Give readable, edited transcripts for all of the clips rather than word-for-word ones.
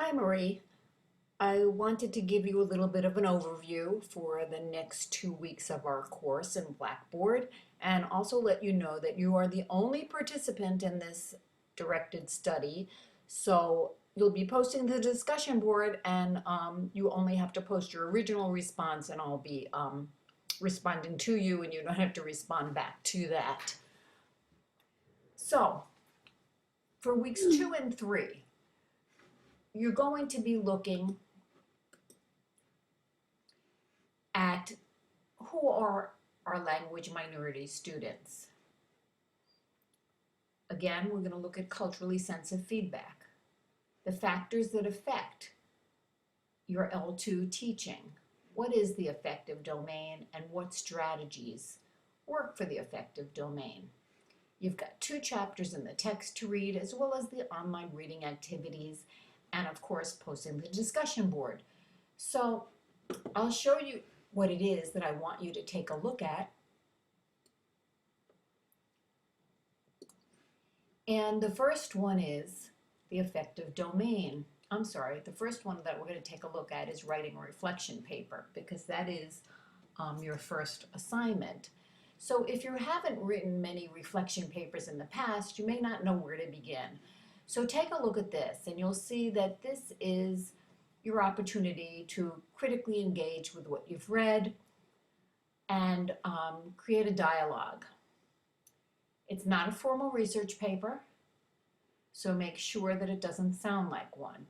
Hi, Marie. I wanted to give you a little bit of an overview for the next 2 weeks of our course in Blackboard, and also let you know that you are the only participant in this directed study. So you'll be posting to the discussion board, and you only have to post your original response, and I'll be responding to you, and you don't have to respond back to that. So for weeks 2 and 3, you're going to be looking at who are our language minority students. Again, we're going to look at culturally sensitive feedback, the factors that affect your L2 teaching. What is the affective domain and what strategies work for the affective domain? You've got 2 chapters in the text to read, as well as the online reading activities, and of course posting the discussion board. So I'll show you what it is that I want you to take a look at. And the first one is the affective domain. I'm sorry, the first one that we're going to take a look at is writing a reflection paper, because that is your first assignment. So if you haven't written many reflection papers in the past, you may not know where to begin. So take a look at this, and you'll see that this is your opportunity to critically engage with what you've read and create a dialogue. It's not a formal research paper, so make sure that it doesn't sound like one.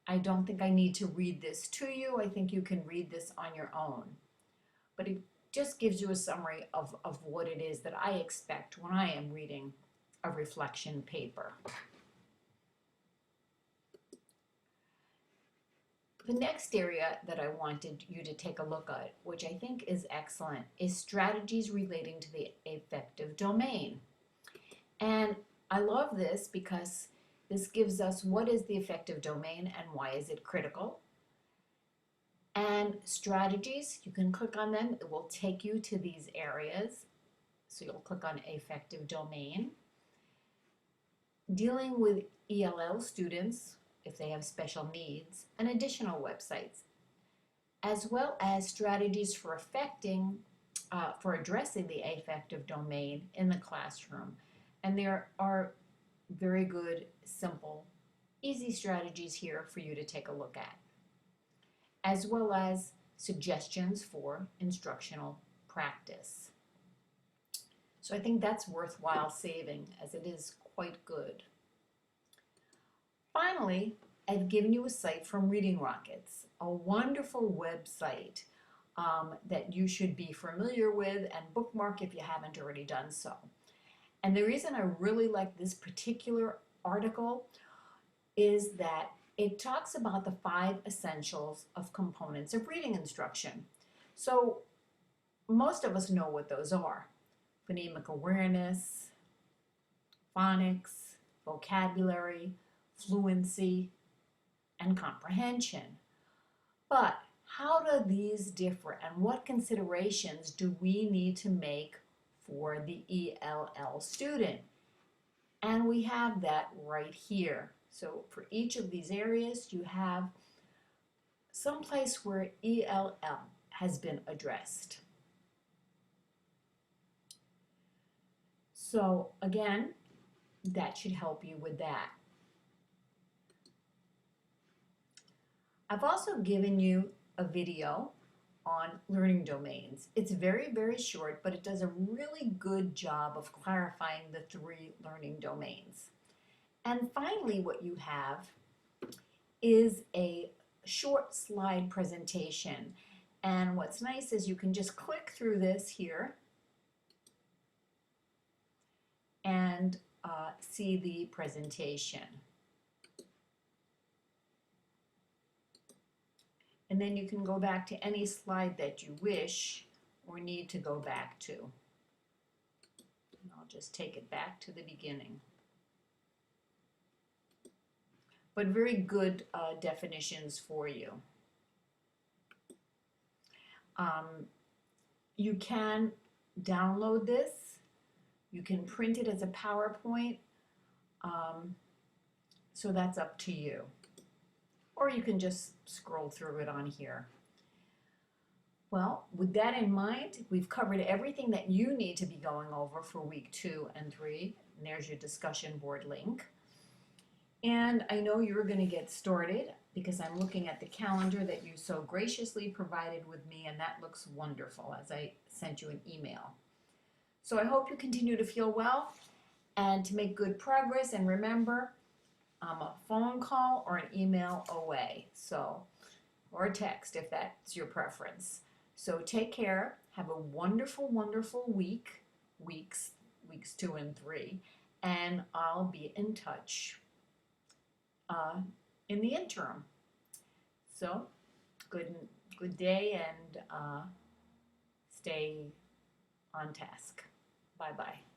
I don't think I need to read this to you. I think you can read this on your own. But it just gives you a summary of what it is that I expect when I am reading a reflection paper. The next area that I wanted you to take a look at, which I think is excellent, is strategies relating to the affective domain. And I love this because this gives us what is the affective domain and why is it critical. And strategies, you can click on them. It will take you to these areas. So you'll click on affective domain. Dealing with ELL students, if they have special needs, and additional websites, as well as strategies for addressing the affective domain in the classroom. And there are very good, simple, easy strategies here for you to take a look at, as well as suggestions for instructional practice. So I think that's worthwhile saving, as it is quite good. Finally, I've given you a site from Reading Rockets, a wonderful website that you should be familiar with and bookmark if you haven't already done so. And the reason I really like this particular article is that it talks about the 5 essentials of components of reading instruction. So most of us know what those are: phonemic awareness, phonics, vocabulary, fluency, and comprehension. But how do these differ, and what considerations do we need to make for the ELL student? And we have that right here. So for each of these areas, you have some place where ELL has been addressed. So again, that should help you with that. I've also given you a video on learning domains. It's very, very short, but it does a really good job of clarifying the 3 learning domains. And finally, what you have is a short slide presentation. And what's nice is you can just click through this here and see the presentation. And then you can go back to any slide that you wish or need to go back to. And I'll just take it back to the beginning. But very good definitions for you. You can download this. You can print it as a PowerPoint. So that's up to you. or you can just scroll through it on here. Well, with that in mind, we've covered everything that you need to be going over for week 2 and 3. And there's your discussion board link. And I know you're going to get started because I'm looking at the calendar that you so graciously provided with me, and that looks wonderful as I sent you an email. So I hope you continue to feel well and to make good progress. And remember, I'm a phone call or an email away, or a text if that's your preference. So take care. Have a wonderful, wonderful weeks 2 and 3, and I'll be in touch in the interim. So good day, and stay on task. Bye-bye.